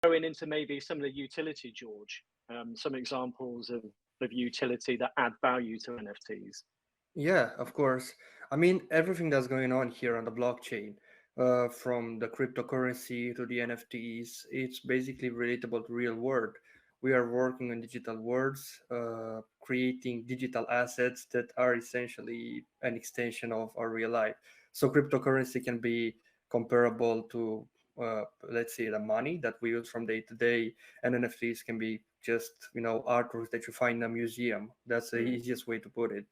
going into maybe some of the utility, George, some examples of utility that add value to NFTs. Yeah, of course. I mean, everything that's going on here on the blockchain, from the cryptocurrency to the NFTs, it's basically relatable to real world. We are working on digital worlds, creating digital assets that are essentially an extension of our real life. So cryptocurrency can be comparable to, let's say, the money that we use from day to day, and NFTs can be just, artworks that you find in a museum. That's the Mm, easiest way to put it.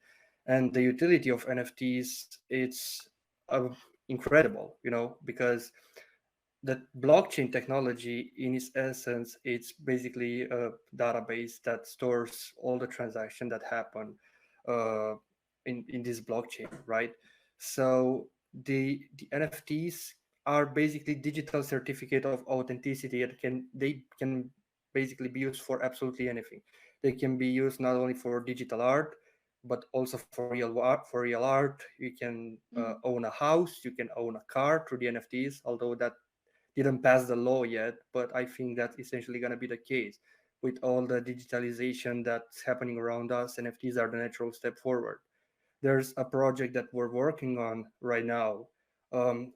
And the utility of NFTs, it's incredible, because the blockchain technology in its essence, it's basically a database that stores all the transactions that happen uh, in this blockchain, right? So the NFTs are basically digital certificate of authenticity, and they can basically be used for absolutely anything. They can be used not only for digital art, but also for real art. For real art, you can Mm. own a house, you can own a car through the NFTs, although that didn't pass the law yet, but I think that's essentially going to be the case. With all the digitalization that's happening around us, NFTs are the natural step forward. There's a project that we're working on right now,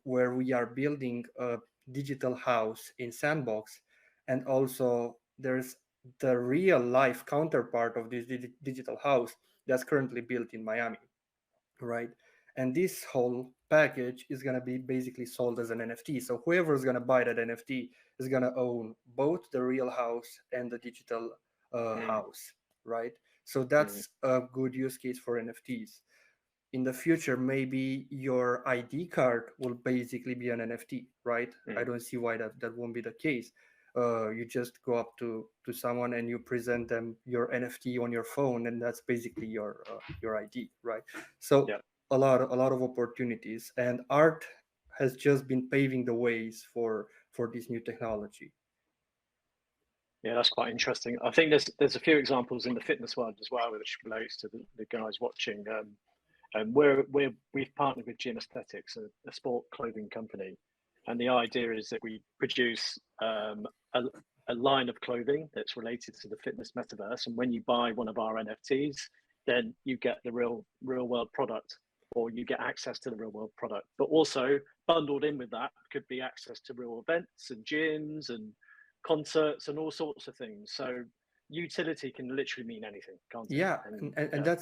where we are building a digital house in Sandbox, and also there's the real life counterpart of this digital house that's currently built in Miami, right? And this whole package is going to be basically sold as an NFT. So whoever is going to buy that NFT is going to own both the real house and the digital mm, house, right? So mm, that's a good use case for NFTs. In the future, maybe your ID card will basically be an NFT, right? I mm. don't see why that won't be the case. You just go up to someone and you present them your NFT on your phone, and that's basically your ID, right? So Yeah. a lot of opportunities, and art has just been paving the ways for this new technology. Yeah, that's quite interesting. I think there's a few examples in the fitness world as well, which relates to the guys watching. And we've partnered with Gym Aesthetics, a sport clothing company, and the idea is that we produce a line of clothing that's related to the fitness metaverse. And when you buy one of our NFTs, then you get the real world product, or you get access to the real world product. But also bundled in with that could be access to real events and gyms and concerts and all sorts of things. So utility can literally mean anything, can't it? Yeah, And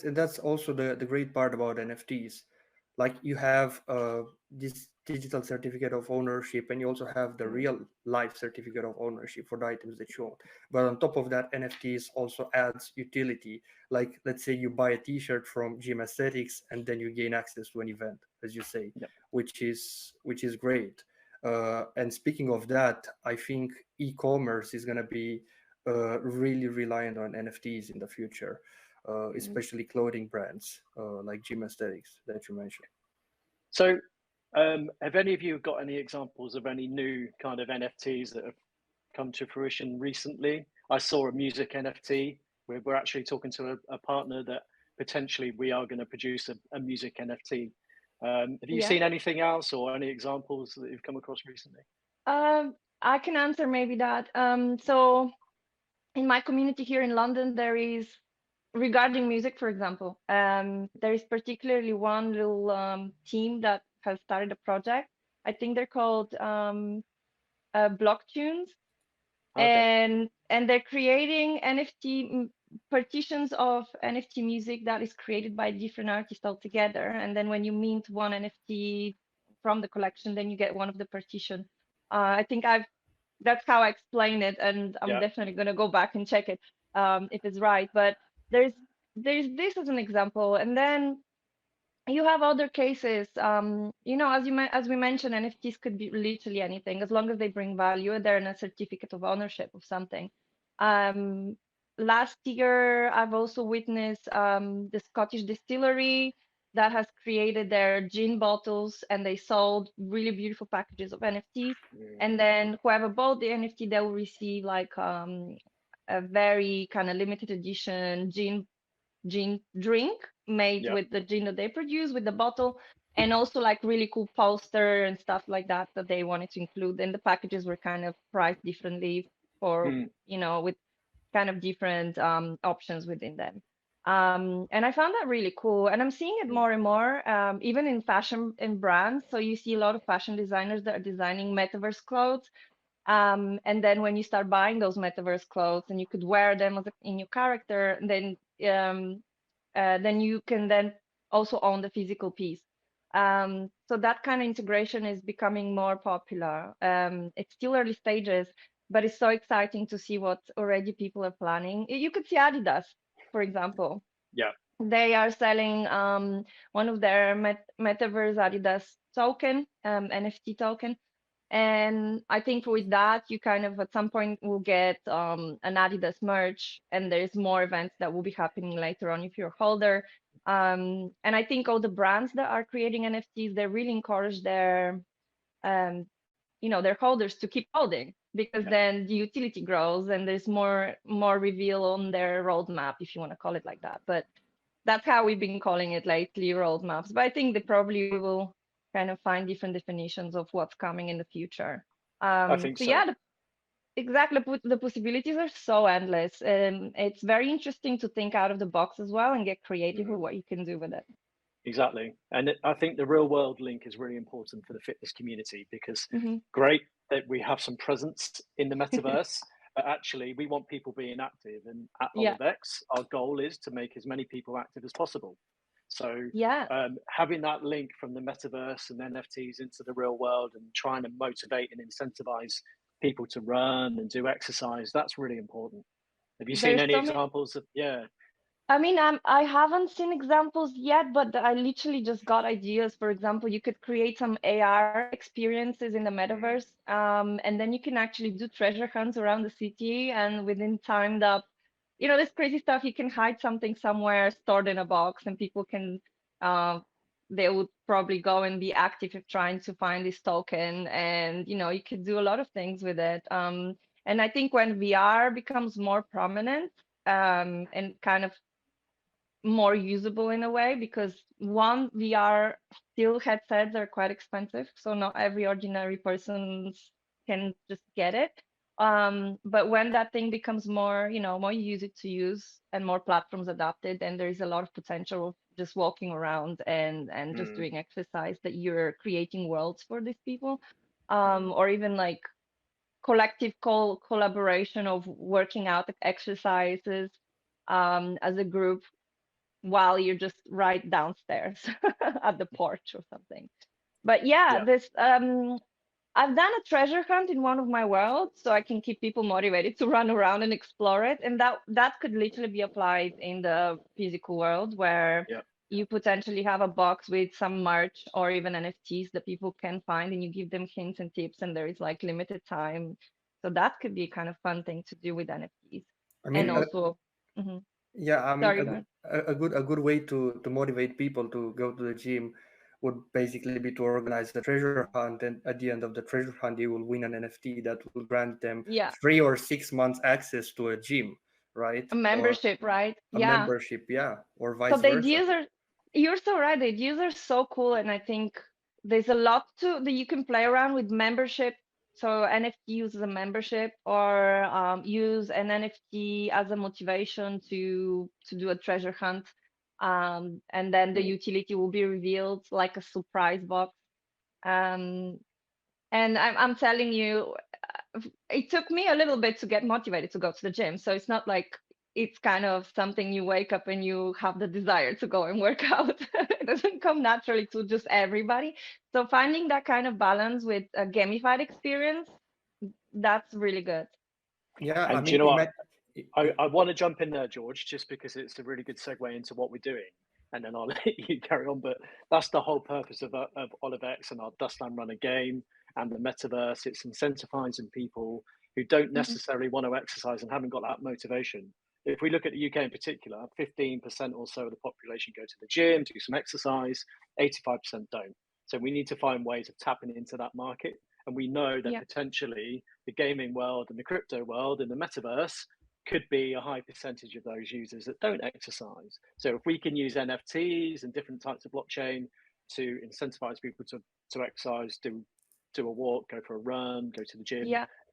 and that's also the great part about NFTs. Like you have this digital certificate of ownership, and you also have the mm, real life certificate of ownership for the items that you own. But on top of that, NFTs also adds utility. Like let's say you buy a T-shirt from Gym Aesthetics, and then you gain access to an event, as you say, yeah, which is great. And speaking of that, I think e-commerce is going to be really reliant on NFTs in the future, mm. especially clothing brands like Gym Aesthetics that you mentioned. So, have any of you got any examples of any new kind of NFTs that have come to fruition recently? I saw a music NFT. We're actually talking to a partner that potentially we are going to produce a music NFT. Have you Yeah. seen anything else or any examples that you've come across recently? I can answer maybe that. So in my community here in London, there is, regarding music, for example, there is particularly one little team that has started a project. I think they're called Block Tunes, Okay. and they're creating NFT partitions of NFT music that is created by different artists altogether. And then when you mint one NFT from the collection, then you get one of the partition. I think that's how I explain it, and I'm Yeah. definitely gonna go back and check it if it's right. But there's there's this as an example, and then you have other cases. As we mentioned, NFTs could be literally anything as long as they bring value. They're in a certificate of ownership of something. Um, Last year, I've also witnessed the Scottish distillery that has created their gin bottles, and they sold really beautiful packages of NFTs. Mm, And then whoever bought the NFT, they will receive like a very kind of limited edition gin drink made yeah. with the gin that they produce with the bottle, and also like really cool poster and stuff like that that they wanted to include. And the packages were kind of priced differently. for, with kind of different options within them. And I found that really cool. And I'm seeing it more and more, even in fashion and brands. So you see a lot of fashion designers that are designing metaverse clothes. And then when you start buying those metaverse clothes and you could wear them in your character, then you can then also own the physical piece. So that kind of integration is becoming more popular. It's still early stages, but it's so exciting to see what already people are planning. You could see Adidas, for example. Yeah. They are selling one of their metaverse Adidas token, NFT token. And I think with that, you kind of at some point will get an Adidas merch, and there's more events that will be happening later on if you're a holder. And I think all the brands that are creating NFTs, they really encourage their their holders to keep holding, because then the utility grows and there's more reveal on their roadmap, if you want to call it like that. But that's how we've been calling it lately, roadmaps. But I think they probably will kind of find different definitions of what's coming in the future. I think so. Yeah, exactly. The possibilities are so endless, and it's very interesting to think out of the box as well and get creative with what you can do with it. Exactly. And I think the real world link is really important for the fitness community, because great that we have some presence in the metaverse, but actually we want people being active. And at Olivex, our goal is to make as many people active as possible. So having that link from the metaverse and NFTs into the real world and trying to motivate and incentivize people to run and do exercise, that's really important. Have you seen any examples of, I mean, I haven't seen examples yet, but I literally just got ideas. For example, you could create some AR experiences in the metaverse, and then you can actually do treasure hunts around the city, and within timed up, this crazy stuff. You can hide something somewhere stored in a box, and people can, they would probably go and be active if trying to find this token, and you could do a lot of things with it. And I think when VR becomes more prominent, and kind of more usable in a way, because one, VR still headsets are quite expensive, so not every ordinary person can just get it. But when that thing becomes more, more easy to use and more platforms adopted, then there is a lot of potential of just walking around and just doing exercise, that you're creating worlds for these people, or even like collective collaboration of working out exercises as a group while you're just right downstairs at the porch or something. But this I've done a treasure hunt in one of my worlds, so I can keep people motivated to run around and explore it. And that could literally be applied in the physical world, where you potentially have a box with some merch or even NFTs that people can find, and you give them hints and tips, and there is like limited time. So that could be a kind of fun thing to do with NFTs. I mean, and also, yeah, I mean, sorry, a good way to motivate people to go to the gym would basically be to organize a treasure hunt, and at the end of the treasure hunt, you will win an NFT that will grant them 3 or 6 months access to a gym, right? a membership, right? A membership, or vice So the versa. ideas are, you're so right. The ideas are so cool, and I think there's a lot that you can play around with membership. So NFT uses a membership, or use an NFT as a motivation to do a treasure hunt, and then the utility will be revealed like a surprise box. Um, and I'm telling you, it took me a little bit to get motivated to go to the gym. So it's not like it's kind of something you wake up and you have the desire to go and work out. It doesn't come naturally to just everybody. So finding that kind of balance with a gamified experience, that's really good. Yeah, and I mean, you know what? I want to jump in there, George, just because it's a really good segue into what we're doing, and then I'll let you carry on. But that's the whole purpose of Olivex and our Dustland Runner game and the metaverse. It's incentivizing people who don't necessarily want to exercise and haven't got that motivation. If we look at the UK in particular, 15% or so of the population go to the gym, do some exercise, 85% don't. So we need to find ways of tapping into that market. And we know that potentially the gaming world and the crypto world and the metaverse could be a high percentage of those users that don't exercise. So if we can use NFTs and different types of blockchain to incentivize people to exercise, do a walk, go for a run, go to the gym,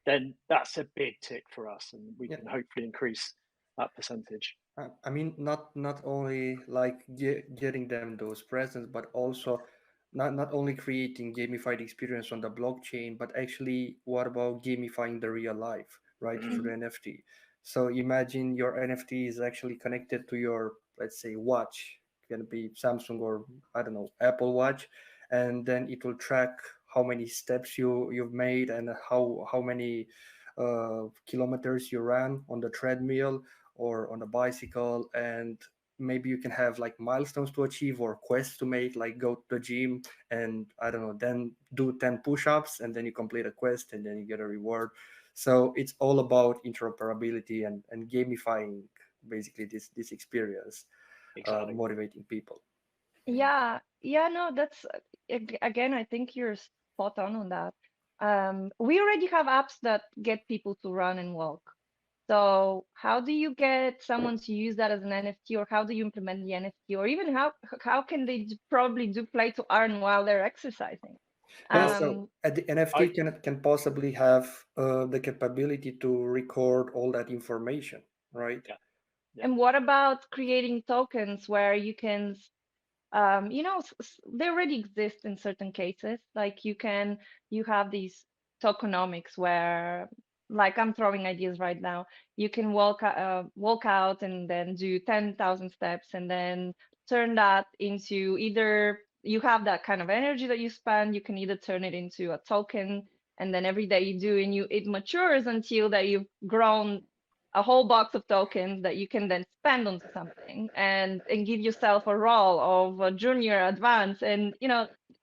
then that's a big tick for us, and we Yeah. can hopefully increase that percentage. I mean, not only like getting them those presents, but also not only creating gamified experience on the blockchain, but actually, what about gamifying the real life, right, through the NFT? So imagine your NFT is actually connected to your, let's say, watch. It can be Samsung or I don't know, Apple Watch, and then it will track how many steps you've made and how many kilometers you ran on the treadmill or on a bicycle, and maybe you can have like milestones to achieve or quests to make, like go to the gym and I don't know, then do 10 push-ups, and then you complete a quest and then you get a reward. So it's all about interoperability and gamifying basically this experience, Exactly. motivating people. Yeah, yeah, no, that's again, I think you're spot on that. We already have apps that get people to run and walk. So how do you get someone to use that as an NFT, or how do you implement the NFT, or even how can they probably do play to earn while they're exercising? Yeah, Well, so the I NFT can possibly have the capability to record all that information, right? yeah, yeah. And what about creating tokens where you can they already exist in certain cases. Like you have these tokenomics where, like, I'm throwing ideas right now. You can walk out and then do 10,000 steps, and then turn that into, either you have that kind of energy that you spend, you can either turn it into a token, and then every day you do, and it matures until that you've grown a whole box of tokens that you can then spend on something, and give yourself a role of a junior, advanced, and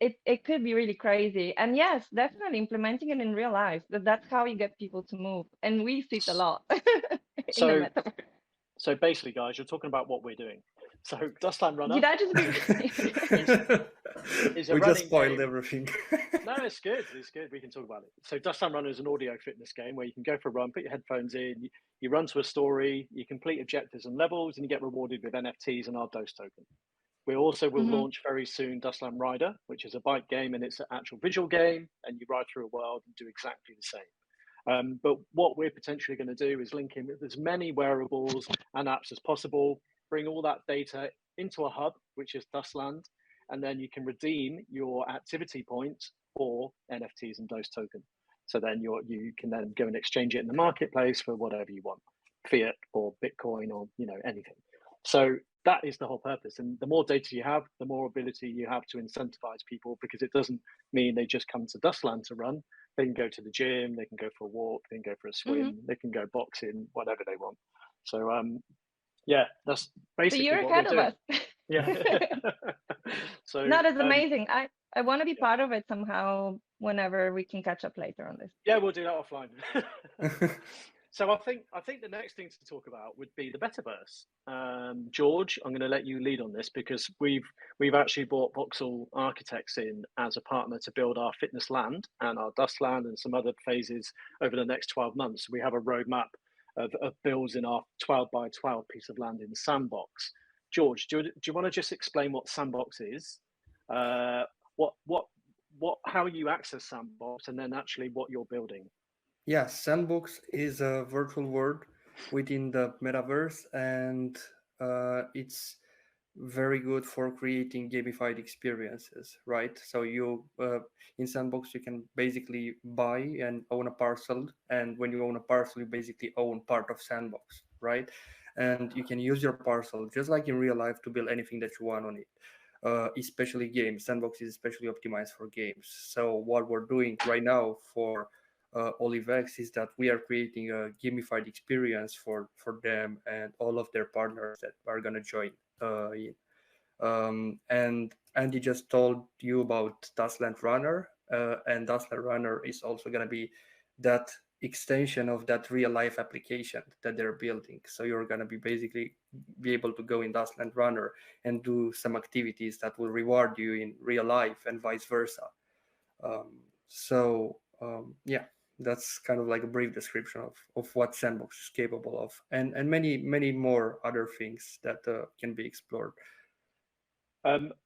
it could be really crazy. And yes, definitely implementing it in real life. That's how you get people to move, and we see it a lot in the So metaverse. so basically, guys, you're talking about what we're doing. So Dustland Runner Did I just be is a We just running spoiled game. everything. No, it's good. It's good. We can talk about it. So Dustland Runner is an audio fitness game where you can go for a run, put your headphones in, you run to a story, you complete objectives and levels, and you get rewarded with NFTs and our Dose token. We also will Mhm. launch very soon Dustland Rider, which is a bike game, and it's an actual visual game, and you ride through a world and do exactly the same. But what we're potentially going to do is link in with as many wearables and apps as possible, bring all that data into a hub, which is Dustland, and then you can redeem your activity points for NFTs and Dose token. So then you can then go and exchange it in the marketplace for whatever you want, fiat or Bitcoin or anything. So that is the whole purpose. And the more data you have, the more ability you have to incentivize people, because it doesn't mean they just come to Dustland to run. They can go to the gym, they can go for a walk, they can go for a swim, Mhm. they can go boxing, whatever they want. So yeah, that's So basically you're what we're ahead of doing. us. Yeah. So No, that's amazing. I want to be part of it somehow whenever we can catch up later on this. yeah, we'll do that offline. So I think the next thing to talk about would be the metaverse. George, I'm going to let you lead on this, because we've actually brought Voxel Architects in as a partner to build our fitness land and our dust land and some other phases over the next 12 months. We have a roadmap of builds in our 12 by 12 piece of land in Sandbox. George, do you want to just explain what Sandbox is? How you access Sandbox, and then actually what you're building? Yeah, Sandbox is a virtual world within the metaverse, and it's very good for creating gamified experiences, right? So you in Sandbox you can basically buy and own a parcel, and when you own a parcel, you basically own part of Sandbox, right? And you can use your parcel just like in real life to build anything that you want on it. Especially games. Sandbox is especially optimized for games. So what we're doing right now for Olivex is that we are creating a gamified experience for them and all of their partners that are going to join in. And Andy just told you about Dustland Runner, and Dustland Runner is also going to be that extension of that real life application that they're building. So you're going to be basically be able to go in Dustland Runner and do some activities that will reward you in real life and vice versa. Yeah, that's kind of like a brief description of what Sandbox is capable of, and many more other things that can be explored.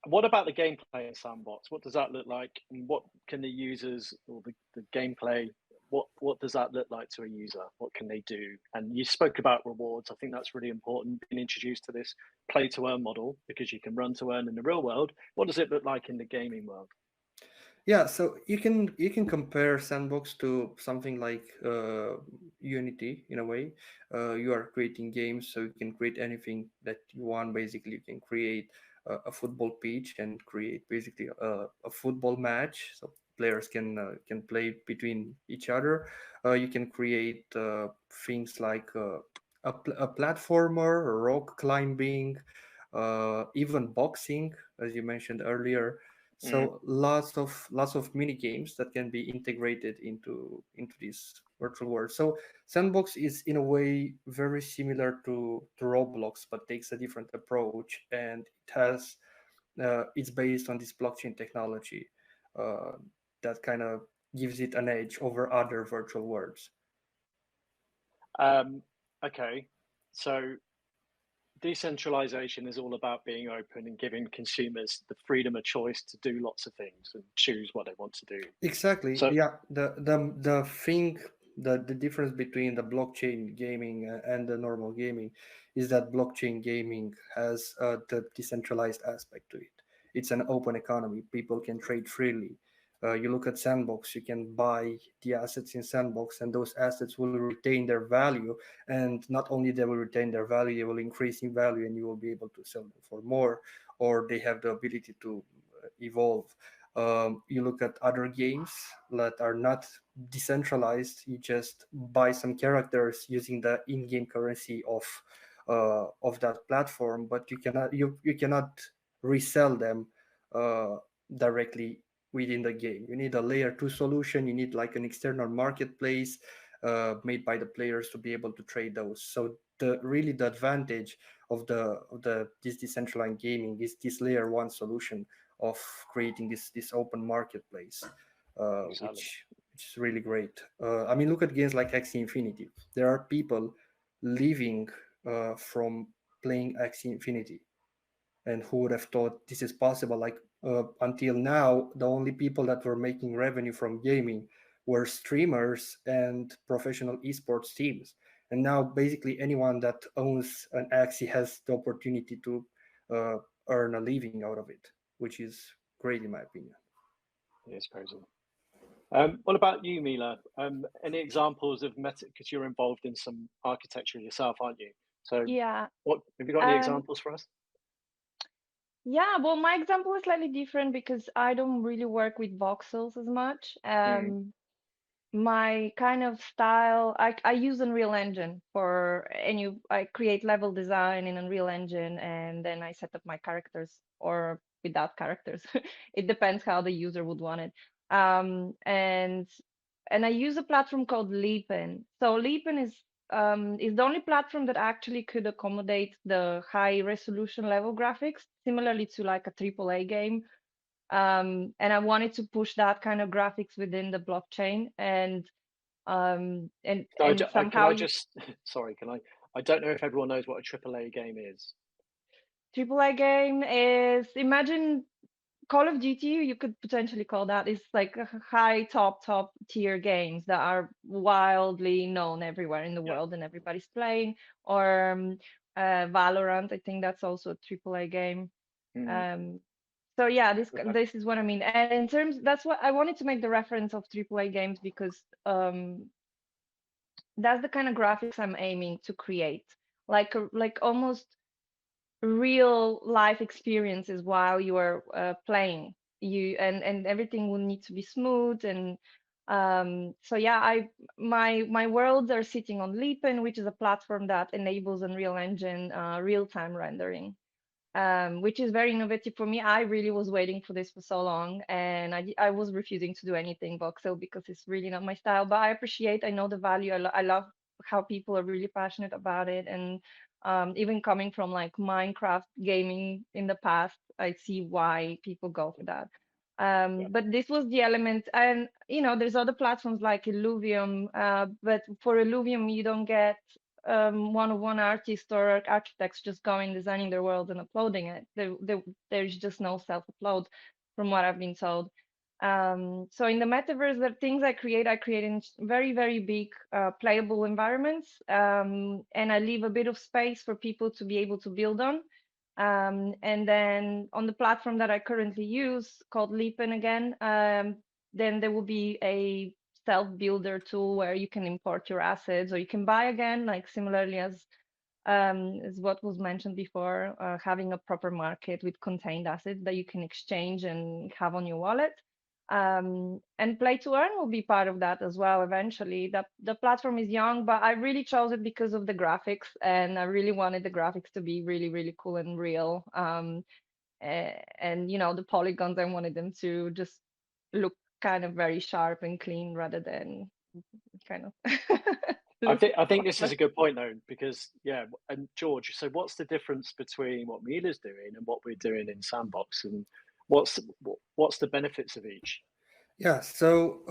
What about the gameplay in Sandbox? What does that look like? And what can the users or the gameplay what does that look like to a user? What can they do? And you spoke about rewards. I think that's really important, being introduced to this play to earn model, because you can run to earn in the real world. What does it look like in the gaming world? Yeah, so you can compare Sandbox to something like Unity in a way. You are creating games, so you can create anything that you want. Basically, you can create a football pitch and create basically a football match, so players can play between each other. You can create things like a platformer, rock climbing, even boxing, as you mentioned earlier. So lots of mini games that can be integrated into this virtual world. So Sandbox is in a way very similar to Roblox, but takes a different approach, and it's based on this blockchain technology uh, that kind of gives it an edge over other virtual worlds. Okay, so decentralization is all about being open and giving consumers the freedom of choice to do lots of things and choose what they want to do. Exactly. So Yeah. The thing, the difference between the blockchain gaming and the normal gaming is that blockchain gaming has the decentralized aspect to it. It's an open economy. People can trade freely. You look at Sandbox, you can buy the assets in Sandbox, and those assets will retain their value. And not only they will retain their value, they will increase in value, and you will be able to sell them for more, or they have the ability to evolve. You look at other games that are not decentralized. You just buy some characters using the in-game currency of that platform, but you cannot resell them uh, directly within the game. You need a layer two solution. You need like an external marketplace made by the players to be able to trade those. So the advantage of the this decentralized gaming is this layer one solution of creating this open marketplace, exactly. which is really great. I mean, look at games like Axie Infinity. There are people living from playing Axie Infinity, and who would have thought this is possible? Like until now, the only people that were making revenue from gaming were streamers and professional esports teams, and now basically anyone that owns an Axie has the opportunity to uh, earn a living out of it, which is great in my opinion. It is crazy. What about you, Mila? Any examples of meta? Because you're involved in some architecture yourself, aren't you? So, Yeah. what have you got? Any Um, examples for us? yeah, well, my example is slightly different because I don't really work with voxels as much. Mm, My kind of style, I use Unreal Engine for any, I create level design in Unreal Engine, and then I set up my characters or without characters. It depends how the user would want it. Um, and and I use a platform called Leapin. So Leapin is the only platform that actually could accommodate the high resolution level graphics, similarly to like a AAA game. And I wanted to push that kind of graphics within the blockchain, so and can somehow I you just? Sorry, can I? I don't know if everyone knows what a AAA game is. AAA game is, imagine Call of Duty, you could potentially call that. It's like a high top tier games that are wildly known everywhere in the Yeah. world and everybody's playing. Or Valorant, I think that's also a AAA game. Mm, Um, so yeah, okay. this is what I mean. And in terms, that's what I wanted to make the reference of AAA games because that's the kind of graphics I'm aiming to create, like almost real life experiences while you are playing. And everything will need to be smooth and so yeah, my worlds are sitting on Leapin, which is a platform that enables Unreal Engine real-time rendering, which is very innovative for me. I really was waiting for this for so long, and I was refusing to do anything voxel because it's really not my style. But I appreciate, I know the value. I love how people are really passionate about it, and even coming from like Minecraft gaming in the past, I see why people go for that. Yeah. But this was the element, and there's other platforms like Illuvium, but for Illuvium you don't get one-on-one artists or architects just going designing their world and uploading it. There's just no self-upload, from what I've been told. So in the metaverse, the things I create in very, very big playable environments, and I leave a bit of space for people to be able to build on. And then on the platform that I currently use, called Leapin again, then there will be a self-builder tool where you can import your assets, or you can buy again, like similarly as what was mentioned before, having a proper market with contained assets that you can exchange and have on your wallet. And play to earn will be part of that as well eventually. The platform is young, but I really chose it because of the graphics, and I really wanted the graphics to be really, really cool and real. And you know, the polygons, I wanted them to just look kind of very sharp and clean rather than kind of look I think this is awkward. a good point though, because yeah, and George, so what's the difference between what Mila's doing and what we're doing in Sandbox, and what's the benefits of each? Yeah, so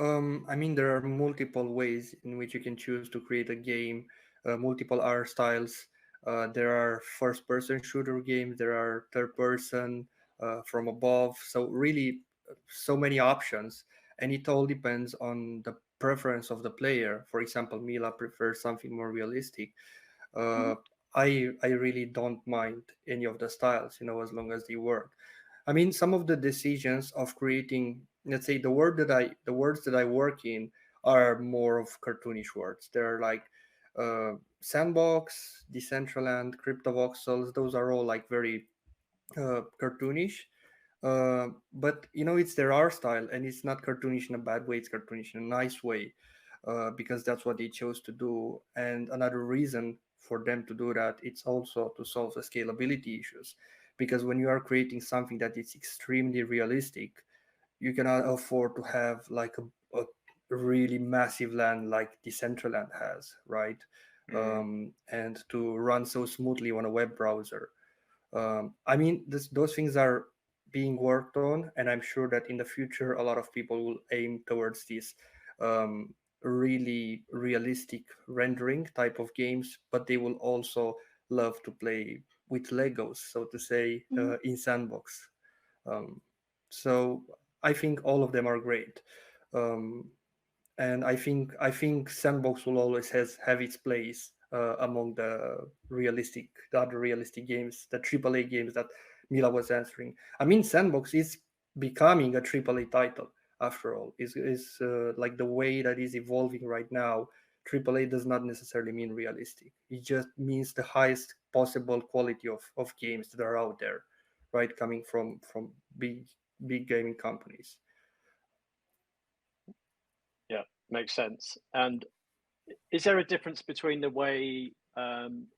I mean, there are multiple ways in which you can choose to create a game, multiple art styles. There are first-person shooter games, there are third-person from above. So really, so many options, and it all depends on the preference of the player. For example, Mila prefers something more realistic. Mhm. Uh, I really don't mind any of the styles, as long as they work. I mean, some of the decisions of creating, let's say, the words that I work in are more of cartoonish words. They're like Sandbox, Decentraland, Cryptovoxels. Those are all like very cartoonish. But it's their art style, and it's not cartoonish in a bad way. It's cartoonish in a nice way, because that's what they chose to do. And another reason for them to do that, it's also to solve the scalability issues, because when you are creating something that is extremely realistic, you cannot afford to have like a really massive land like Decentraland has, right? Mm. And to run so smoothly on a web browser. I mean, those things are being worked on, and I'm sure that in the future, a lot of people will aim towards this um, really realistic rendering type of games, but they will also love to play with Legos, so to say, Mhm. in Sandbox. Um, so I think all of them are great. Um, and I think Sandbox will always have its place among the other realistic games, the AAA games that Mila was answering. I mean, Sandbox is becoming a AAA title after all. Is like the way that is evolving right now. AAA does not necessarily mean realistic. It just means the highest possible quality of games that are out there, right? Coming from big gaming companies. Yeah, makes sense. And is there a difference between the way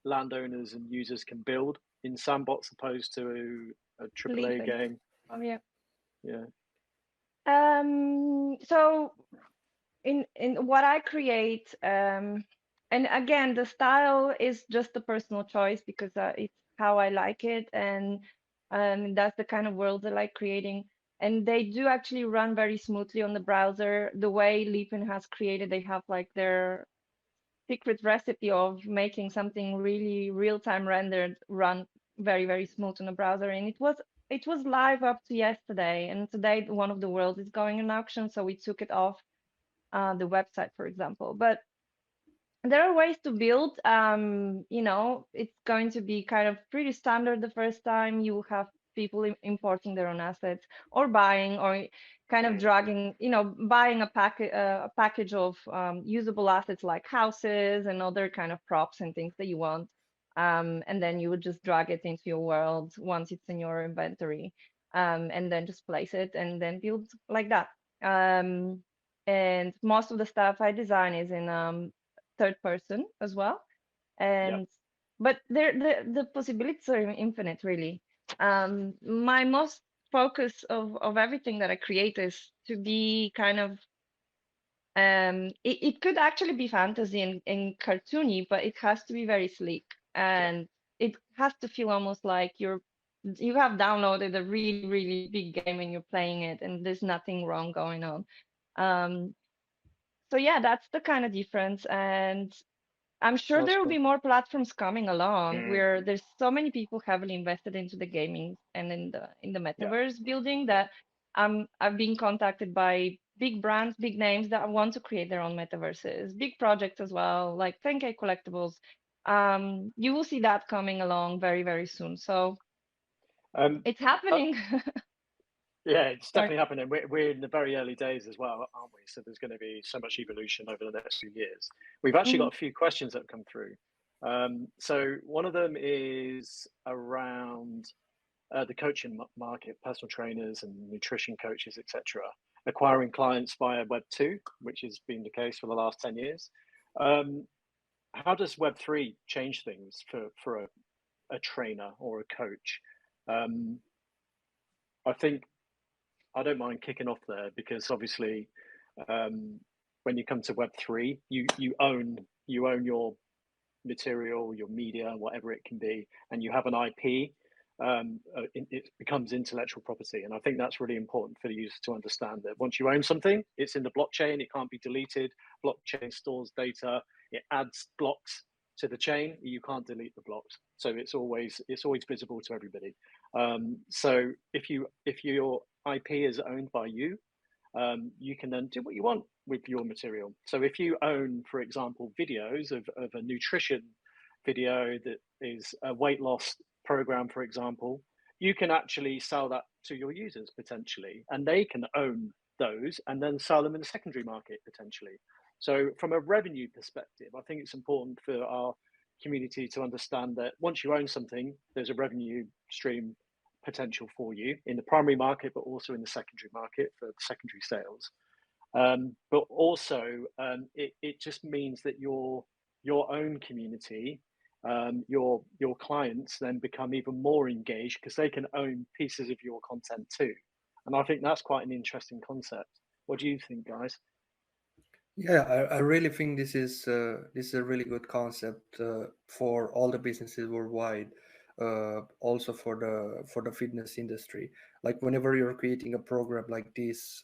landowners and users can build in Sandbox opposed to a AAA Leaping. game? Oh yeah. Yeah, So in what I create, and again, the style is just a personal choice because it's how I like it, and that's the kind of world I like creating. And they do actually run very smoothly on the browser. The way Leapin has created, they have like their secret recipe of making something really real-time rendered run very, very smooth on the browser. And it was live up to yesterday, and today one of the worlds is going in auction, so we took it off the website, for example. But there are ways to build. It's going to be kind of pretty standard the first time. You have people importing their own assets, or buying, or kind of mm. dragging, buying a package of usable assets like houses and other kind of props and things that you want. And then you would just drag it into your world once it's in your inventory, and then just place it and then build like that. Um, and most of the stuff I design is in third person as well. Yeah, And but the possibilities are infinite, really. My most focus of everything that I create is to be kind of it could actually be fantasy and cartoony, but it has to be very sleek, yeah. and it has to feel almost like you have downloaded a really, really big game and you're playing it, and there's nothing wrong going on. Um, so yeah, that's the kind of difference. And I'm sure That's there will cool. be more platforms coming along Mm. where there's so many people heavily invested into the gaming and in the Yeah, metaverse building yeah. that I've been contacted by big brands, big names that want to create their own metaverses, big projects as well, like 10K collectibles. You will see that coming along very, very soon. So it's happening. Yeah, it's Sorry. definitely happening. We're in the very early days as well, aren't we? So there's going to be so much evolution over the next few years. We've actually got a few questions that have come through. So one of them is around the coaching market, personal trainers and nutrition coaches, etc., acquiring clients via Web2, which has been the case for the last 10 years. How does Web3 change things for a trainer or a coach? I think I don't mind kicking off there because obviously, when you come to Web3, you own your material, your media, whatever it can be, and you have an IP. It becomes intellectual property, and I think that's really important for the user to understand that once you own something, it's in the blockchain. It can't be deleted. Blockchain stores data. It adds blocks to the chain. You can't delete the blocks, so it's always visible to everybody. So if your IP is owned by you, you can then do what you want with your material. So if you own, for example, videos of a nutrition video that is a weight loss program, for example, you can actually sell that to your users potentially, and they can own those and then sell them in the secondary market potentially. So from a revenue perspective, I think it's important for our community to understand that once you own something, there's a revenue stream potential for you in the primary market, but also in the secondary market for secondary sales. But also, it just means that your own community, your clients, then become even more engaged because they can own pieces of your content too. And I think that's quite an interesting concept. What do you think, guys? Yeah, I really think this is a really good concept for all the businesses worldwide, also for the fitness industry. Like whenever you're creating a program like this,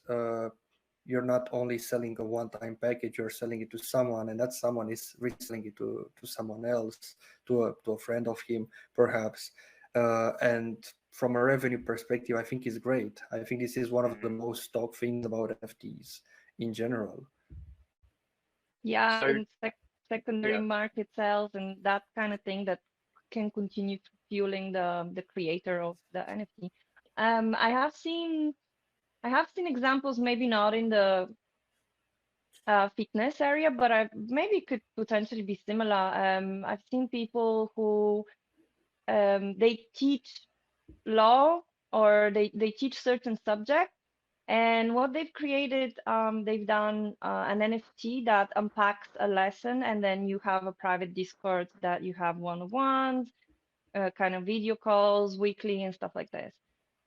you're not only selling a one-time package, you're selling it to someone, and that someone is reselling it to someone else, to a friend of him, perhaps. And from a revenue perspective, I think it's great. I think this is one of the most talked things about NFTs in general. Yeah, So, and secondary yeah. market sales and that kind of thing that can continue to fueling the creator of the NFT. I have seen examples, maybe not in the fitness area, but I maybe could potentially be similar. I've seen people who they teach law or they teach certain subjects, and what they've created, they've done an NFT that unpacks a lesson, and then you have a private Discord that you have one-on-ones, kind of video calls weekly and stuff like this.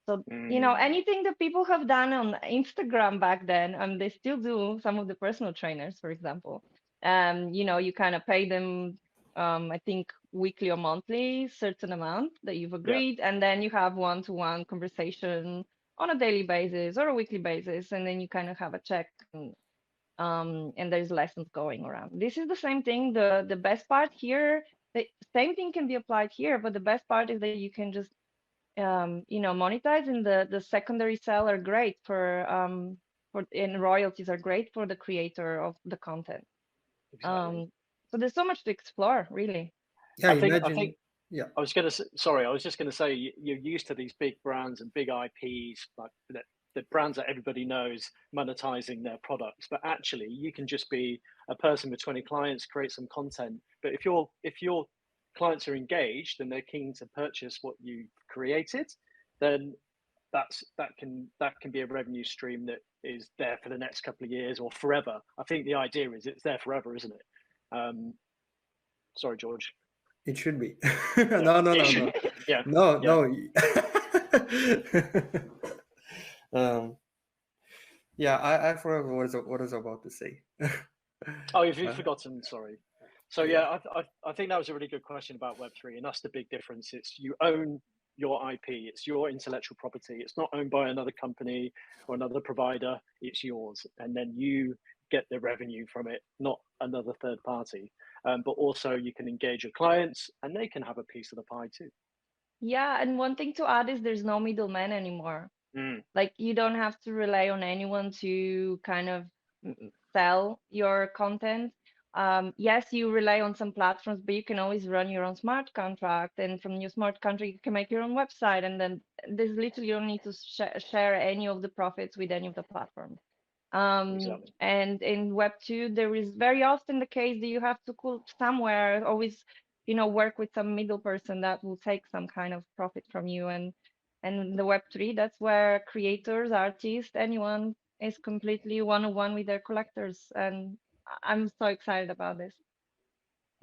So, anything that people have done on Instagram back then, and they still do, some of the personal trainers, for example, you kind of pay them, I think weekly or monthly, certain amount that you've agreed, and then you have one-to-one conversation on a daily basis or a weekly basis, and then you kind of have a check, and there's lessons going around. This is the same thing. The best part here, the same thing can be applied here, but the best part is that you can just monetize, and the secondary sale are great for and royalties are great for the creator of the content. Exactly. So there's so much to explore, really. Yeah, I think yeah. I was going to sorry, I was just going to say you're used to these big brands and big IPs, like the brands that everybody knows monetizing their products, but actually you can just be a person with 20 clients, create some content. But if your clients are engaged and they're keen to purchase what you created, then that can be a revenue stream that is there for the next couple of years or forever. I think the idea is it's there forever, isn't it? Sorry, George. It should be. Yeah. No. Yeah. No. Yeah, I forgot what I was about to say. Oh, if you've forgotten, sorry. So Yeah. I think that was a really good question about Web3, and that's the big difference. It's you own your IP, it's your intellectual property. It's not owned by another company or another provider. It's yours, and then you get the revenue from it, not another third party. But also you can engage your clients, and they can have a piece of the pie too. Yeah, and one thing to add is there's no middleman anymore. Like you don't have to rely on anyone to kind of sell your content. Yes, you rely on some platforms, but you can always run your own smart contract, and from your smart contract, you can make your own website, and then there's literally you don't need to share any of the profits with any of the platforms. Exactly. And in Web 2, there is very often the case that you have to go somewhere, always, work with some middle person that will take some kind of profit from you. And the Web 3, that's where creators, artists, anyone is completely one-on-one with their collectors. And I'm so excited about this.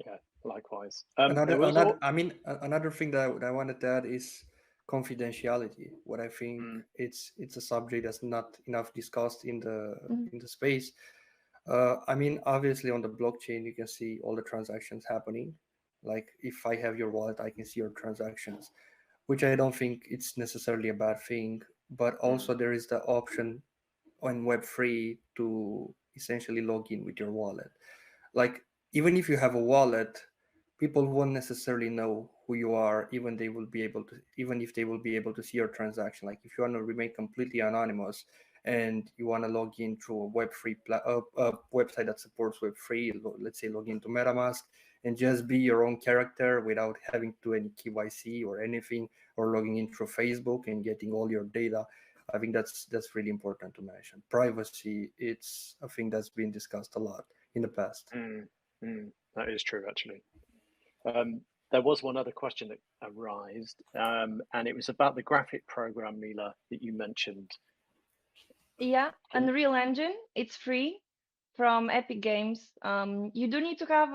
Yeah, likewise. Another, There was another, all. I mean, another thing that I wanted to add is confidentiality. What I think Mm, it's a subject that's not enough discussed in the Mhm. space. I mean, obviously on the blockchain you can see all the transactions happening. Like if I have your wallet, I can see your transactions, which I don't think it's necessarily a bad thing. But mm, also there is the option on Web3 to essentially log in with your wallet. Like even if you have a wallet, people won't necessarily know who you are, even if they will be able to see your transaction. Like if you want to remain completely anonymous and you want to log in through a website that supports Web3, let's say log into MetaMask and just be your own character without having to do any KYC or anything, or logging in through Facebook and getting all your data. I think that's really important to mention. Privacy, it's a thing that's been discussed a lot in the past. mm, that is true, actually. There was one other question that arose, and it was about the graphic program, Mila, that you mentioned. Yeah, Can, Unreal Engine, it's free from Epic Games. You do need to have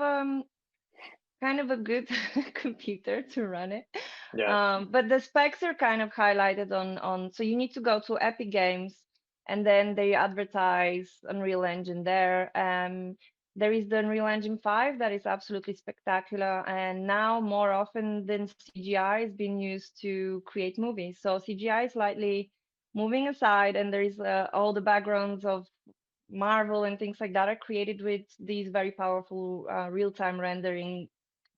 kind of a good computer to run it. yeah, But the specs are kind of highlighted so you need to go to Epic Games and then they advertise Unreal Engine there. There is the Unreal Engine 5 that is absolutely spectacular. And now more often than CGI is being used to create movies. So CGI is slightly moving aside and there is all the backgrounds of Marvel and things like that are created with these very powerful real-time rendering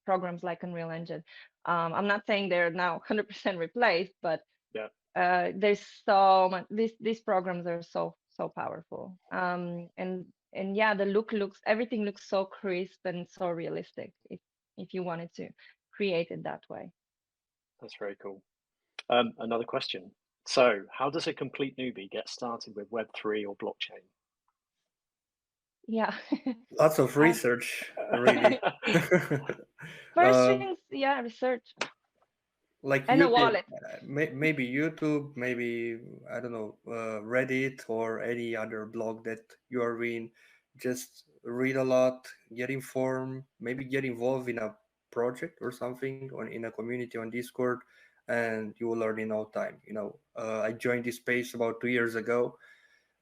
programs like Unreal Engine. I'm not saying they're now 100% replaced, but yeah. there's so much. These programs are so powerful. And yeah, everything looks so crisp and so realistic. If you wanted to create it that way. That's very cool. Another question. So, how does a complete newbie get started with Web3 or blockchain? Yeah. Lots of uh, research, really. First um, things, yeah, research like and a YouTube, wallet. maybe YouTube, maybe I don't know, Reddit or any other blog that you are in. Just read a lot, get informed, maybe get involved in a project or something on in a community on Discord, and you will learn in no time. I joined this space about 2 years ago,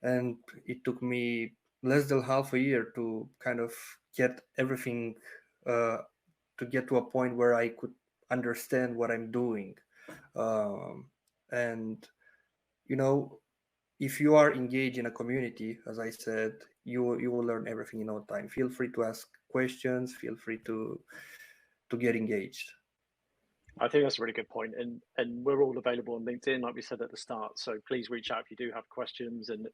and it took me less than half a year to kind of get everything, uh, to get to a point where I could understand what I'm doing. And you know, if you are engaged in a community, as I said, you will learn everything in no time. Feel free to ask questions. Feel free to get engaged. I think that's a really good point, and we're all available on LinkedIn, like we said at the start. So please reach out if you do have questions. And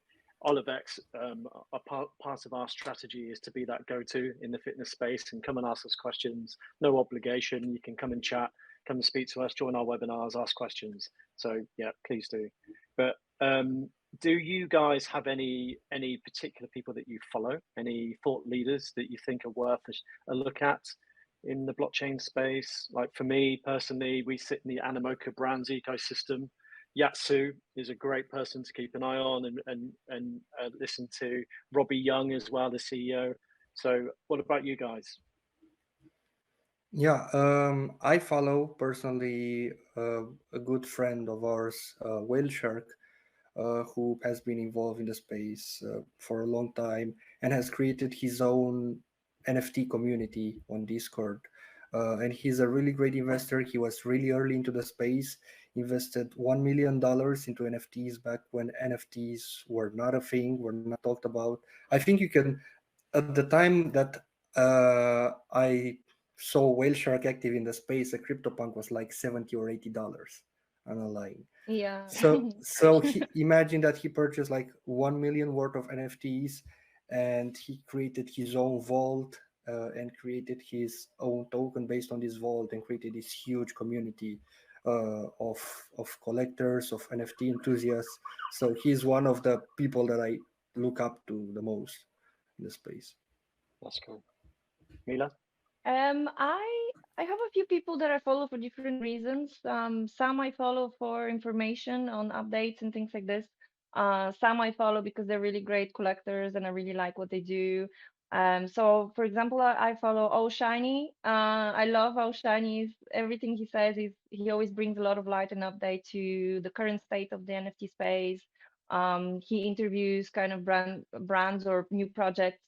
Olivex, a part of our strategy is to be that go-to in the fitness space and come and ask us questions. No obligation. You can come and chat, come and speak to us, join our webinars, ask questions. So yeah, please do. But do you guys have any particular people that you follow? Any thought leaders that you think are worth a look at in the blockchain space? Like for me personally, we sit in the Animoca Brands ecosystem. Yatsu is a great person to keep an eye on, and listen to Robbie Young as well, the CEO. So, what about you guys? Yeah, I follow personally a good friend of ours, Whale Shark, who has been involved in the space for a long time and has created his own NFT community on Discord. And he's a really great investor. He was really early into the space, invested $1 million into NFTs back when NFTs were not a thing, were not talked about. I think you can, at the time that I saw Whale Shark active in the space, a CryptoPunk was like $70 or $80. analyzing. Yeah. So he imagine that he purchased like 1 million worth of NFTs, and he created his own vault, and created his own token based on this vault, and created this huge community of collectors, of NFT enthusiasts. So he's one of the people that I look up to the most in the space. That's cool. Mila? I have a few people that I follow for different reasons. Some I follow for information on updates and things like this. Some I follow because they're really great collectors and I really like what they do. So for example, I follow Oh Shiny. I love how Shiny is. Everything he says is he always brings a lot of light and update to the current state of the NFT space. He interviews kind of brands or new projects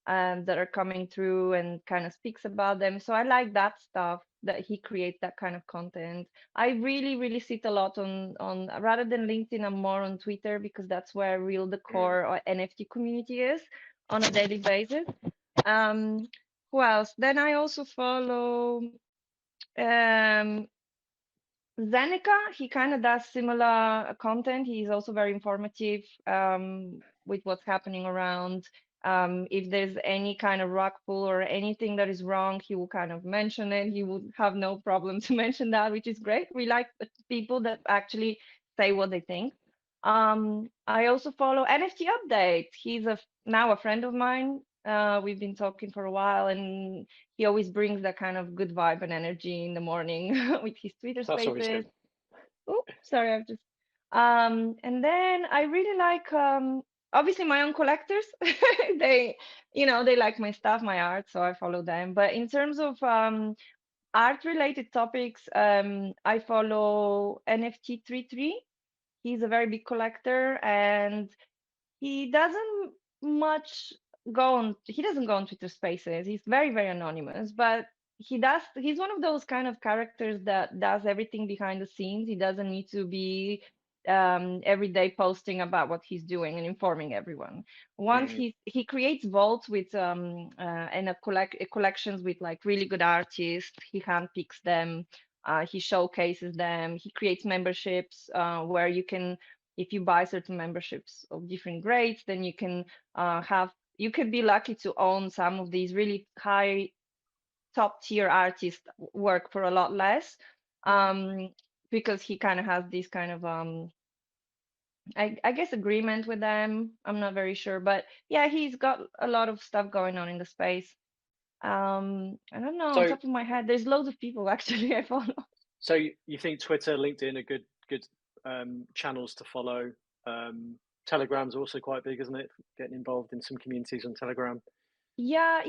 that are coming through and kind of speaks about them. So I like that stuff that he creates that kind of content. I really, really sit a lot on rather than LinkedIn, I'm more on Twitter because that's where real the core or NFT community is on a daily basis. Um, who else? Then I also follow um, Zeneca. He kind of does similar content. He's also very informative with what's happening around. If there's any kind of rug pull or anything that is wrong, he will kind of mention it. He would have no problem to mention that, which is great. We like people that actually say what they think. I also follow NFT Update. He's now a friend of mine. We've been talking for a while, and he always brings that kind of good vibe and energy in the morning with his Twitter That's always spaces. good. Oh, sorry, I've just and then I really like obviously my own collectors. They, they like my stuff, my art, so I follow them. But in terms of art related topics, I follow NFT 33. He's a very big collector and he doesn't much he doesn't go on Twitter Spaces. He's very, very anonymous, but he's one of those kind of characters that does everything behind the scenes. He doesn't need to be every day posting about what he's doing and informing everyone. Once he creates vaults with and collections with like really good artists, he handpicks them, he showcases them, he creates memberships where you can, if you buy certain memberships of different grades, then you can you can be lucky to own some of these really high top tier artists work for a lot less, because he kind of has this kind of I guess agreement with them. I'm not very sure, but yeah, he's got a lot of stuff going on in the space. I don't know, on So, top of my head, there's loads of people actually I follow. so you think Twitter, LinkedIn are good channels to follow? Telegram's also quite big, isn't it? Getting involved in some communities on Telegram. Yeah,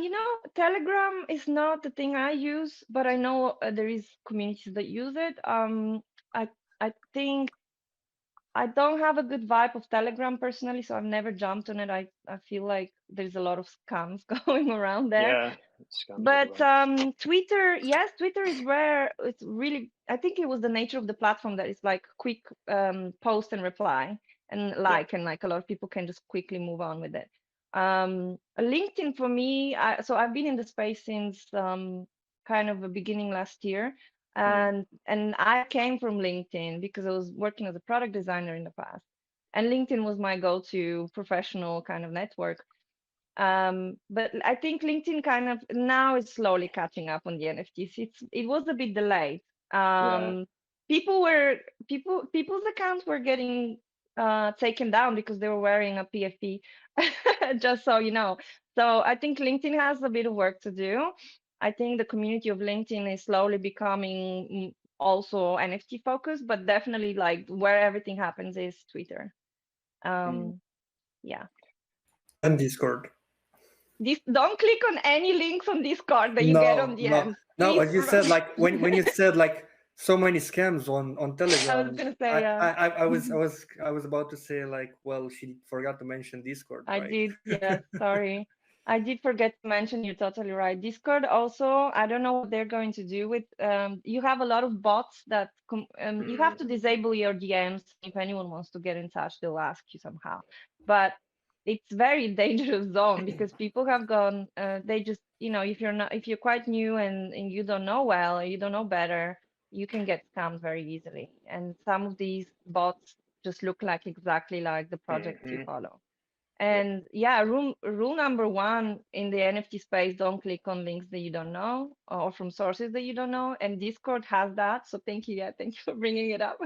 Telegram is not the thing I use, but I know there is communities that use it. I I think I don't have a good vibe of Telegram personally, so I've never jumped on it. I feel like there's a lot of scams going around there. Yeah, scams But everywhere. Twitter, yes, Twitter is where it's really, I think it was the nature of the platform that it's like quick post and reply and Yeah. and like a lot of people can just quickly move on with it. LinkedIn for me, so I've been in the space since kind of the beginning last year. And I came from LinkedIn because I was working as a product designer in the past. And LinkedIn was my go-to professional kind of network. But I think LinkedIn kind of now is slowly catching up on the NFTs. It was a bit delayed. Yeah. People's accounts were getting taken down because they were wearing a PFP, just so you know. So I think LinkedIn has a bit of work to do. I think the community of LinkedIn is slowly becoming also NFT focused, but definitely like where everything happens is Twitter. Yeah. And Discord. Don't click on any links on Discord that you get on No, no, DMs. no. Please. What you said, like when you said like so many scams on I was Telegram, gonna say, I was about to say like, well, she forgot to mention Discord, I right? did, yes, sorry. I did forget to mention, you're totally right. Discord also, I don't know what they're going to do with, you have a lot of bots that, you have to disable your DMs. If anyone wants to get in touch, they'll ask you somehow. But it's very dangerous zone because people have gone, they just, if you're quite new and you don't know well, or you don't know better, you can get scammed very easily. And some of these bots just look like exactly like the project you follow. And yeah, rule number one in the NFT space, don't click on links that you don't know or from sources that you don't know. And Discord has that. So thank you. Yeah, thank you for bringing it up.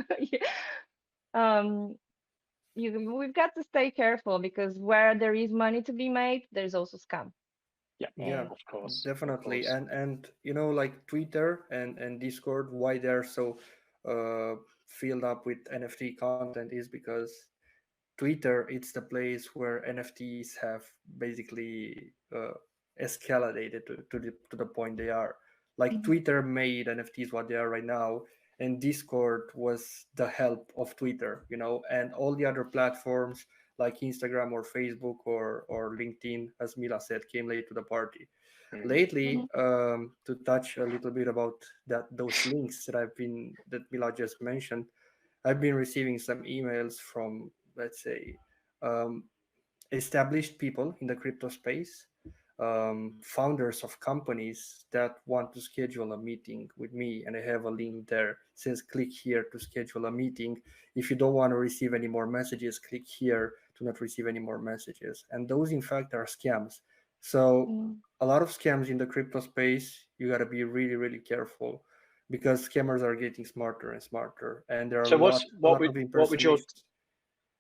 We've got to stay careful because where there is money to be made, there's also scam. Yeah, of course, definitely. of course. And like Twitter and Discord, why they're so filled up with NFT content is because Twitter, it's the place where NFTs have basically escalated to the point they are. Like Twitter made NFTs what they are right now, and Discord was the help of Twitter, and all the other platforms like Instagram or Facebook or LinkedIn, as Mila said, came late to the party. Lately, to touch a little bit about those links that Mila just mentioned, I've been receiving some emails from, let's say, um, established people in the crypto space, founders of companies that want to schedule a meeting with me, and I have a link there. Says click here to schedule a meeting. If you don't want to receive any more messages, click here to not receive any more messages. And those, in fact, are scams. So a lot of scams in the crypto space. You got to be really, really careful because scammers are getting smarter and smarter, and there are So a lot of impersonations.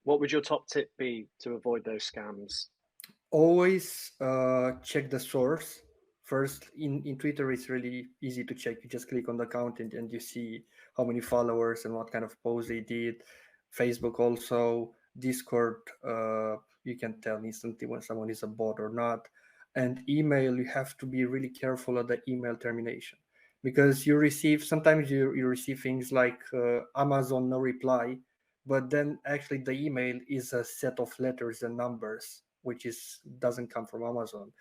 what would your top tip be to avoid those scams? Always check the source first. In Twitter, it's really easy to check. You just click on the account and you see how many followers and what kind of post they did. Facebook also. Discord, you can tell instantly when someone is a bot or not. And email, you have to be really careful of the email termination because sometimes you receive things like Amazon no reply, but then actually the email is a set of letters and numbers, which doesn't come from Amazon.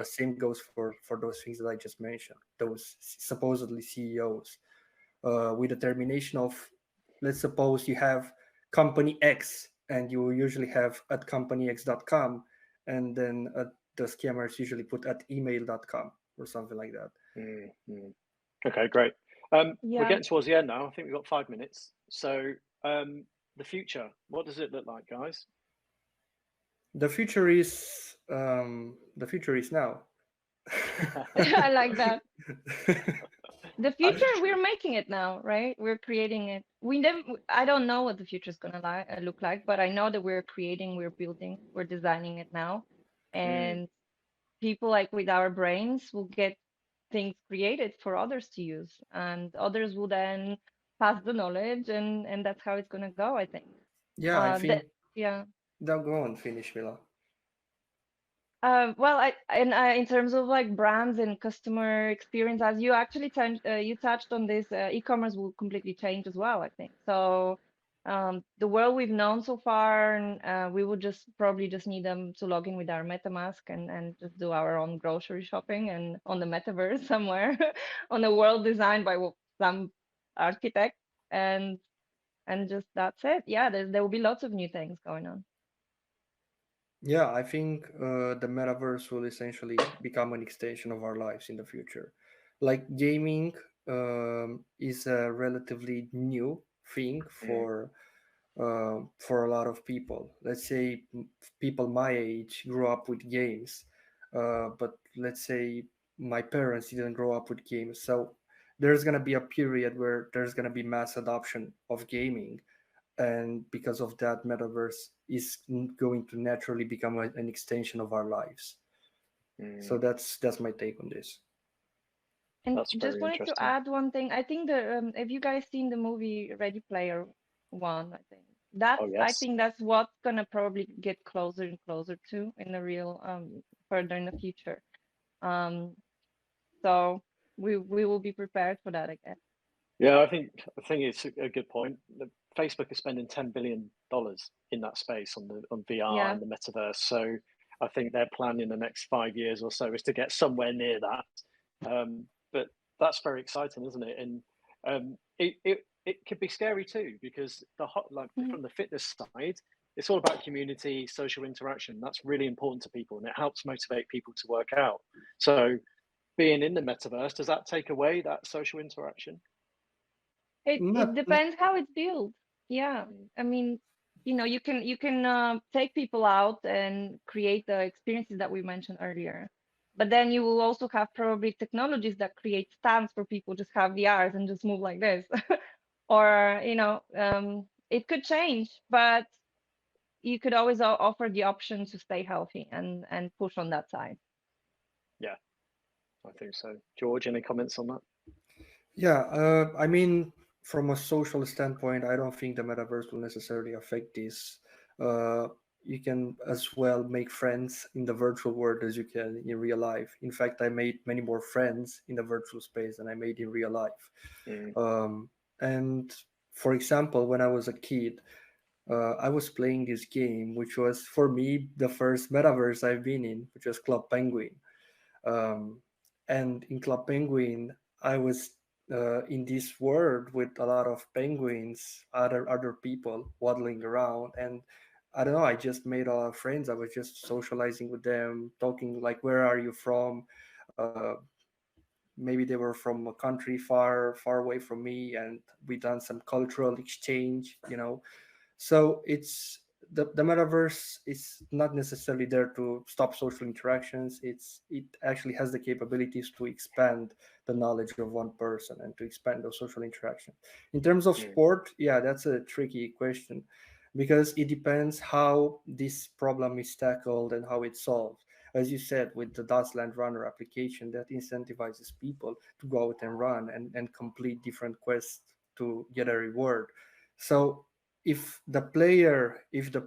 Same goes for those things that I just mentioned, those supposedly CEOs, with a termination of, let's suppose you have company X and you usually have at companyx.com, and then the scammers usually put at email.com or something like that. Okay, great. We're Yeah. getting towards the end now. I think we've got 5 minutes. So the future, what does it look like, guys? The future is now. I like that. The future, we're making it now, right? We're creating it. I don't know what the future is gonna look like, but I know that we're creating, we're building, we're designing it now. And people like with our brains will get things created for others to use, and others will then pass the knowledge, and that's how it's gonna go, I think. Yeah, I think. Yeah. Now go on, finish, Mila. Well, in terms of like brands and customer experience, as you actually you touched on this, e-commerce will completely change as well, I think. So the world we've known so far, and we would probably just need them to log in with our MetaMask and just do our own grocery shopping and on the metaverse somewhere, on a world designed by some architect, and just that's it. Yeah, there will be lots of new things going on. Yeah, I think the metaverse will essentially become an extension of our lives in the future. Like gaming is a relatively new thing for a lot of people. Let's say people my age grew up with games, but let's say my parents didn't grow up with games. So there's gonna be a period where there's gonna be mass adoption of gaming, and because of that, metaverse is going to naturally become an extension of our lives. So that's my take on this. And That's just very wanted to interesting. add one thing. I think have you guys seen the movie Ready Player One? I think Oh, I yes. think that's what's gonna probably get closer and closer to in the real further in the future. Um, so we will be prepared for that, I guess. Yeah, I think it's a good point. Facebook is spending $10 billion in that space on VR Yeah. and the metaverse. So I think their plan in the next 5 years or so is to get somewhere near that. But that's very exciting, isn't it? And it could be scary too, because from the fitness side, it's all about community, social interaction. That's really important to people, and it helps motivate people to work out. So being in the metaverse, does that take away that social interaction? It depends how it's built. Yeah, I mean, you can take people out and create the experiences that we mentioned earlier, but then you will also have probably technologies that create stands for people just have VRs and just move like this, or it could change, but you could always offer the option to stay healthy and push on that side. Yeah, I think so. George, any comments on that? Yeah, I mean, from a social standpoint, I don't think the metaverse will necessarily affect this. You can as well make friends in the virtual world as you can in real life. In fact, I made many more friends in the virtual space than I made in real life. And for example, when I was a kid, I was playing this game, which was for me the first metaverse I've been in, which was Club Penguin. And in Club Penguin, I was in this world with a lot of penguins, other people waddling around, and I don't know. I just made a lot of friends. I was just socializing with them, talking like, "Where are you from?" Maybe they were from a country far away from me, and we done some cultural exchange. So the metaverse is not necessarily there to stop social interactions. It actually has the capabilities to expand the knowledge of one person and to expand those social interactions. In terms of sport, yeah, that's a tricky question because it depends how this problem is tackled and how it's solved. As you said, with the Dasland Runner application, that incentivizes people to go out and run and complete different quests to get a reward. So if the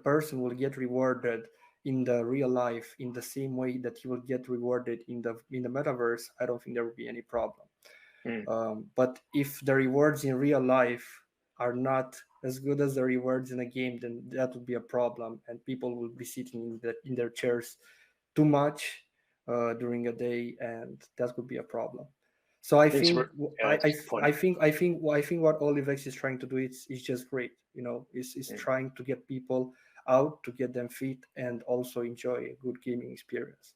person will get rewarded in the real life in the same way that he will get rewarded in the metaverse, I don't think there will be any problem. But if the rewards in real life are not as good as the rewards in a game, then that would be a problem, and people will be sitting in their chairs too much during a day, and that could be a problem. So I think what Olivex is trying to do is just great. Is trying to get people out, to get them fit, and also enjoy a good gaming experience.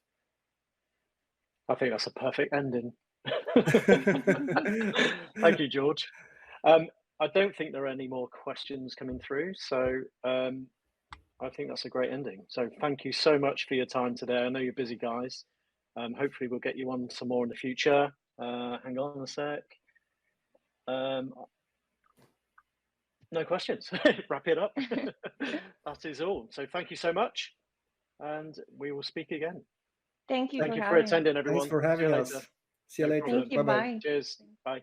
I think that's a perfect ending. Thank you, George. I don't think there are any more questions coming through, so I think that's a great ending. So thank you so much for your time today. I know you're busy, guys. Hopefully we'll get you on some more in the future. Hang on a sec. No questions. Wrap it up. That is all. So thank you so much, and we will speak again. Thank you for attending, everyone. Thanks for having us. See you later. Thank you. Bye. Cheers. Bye.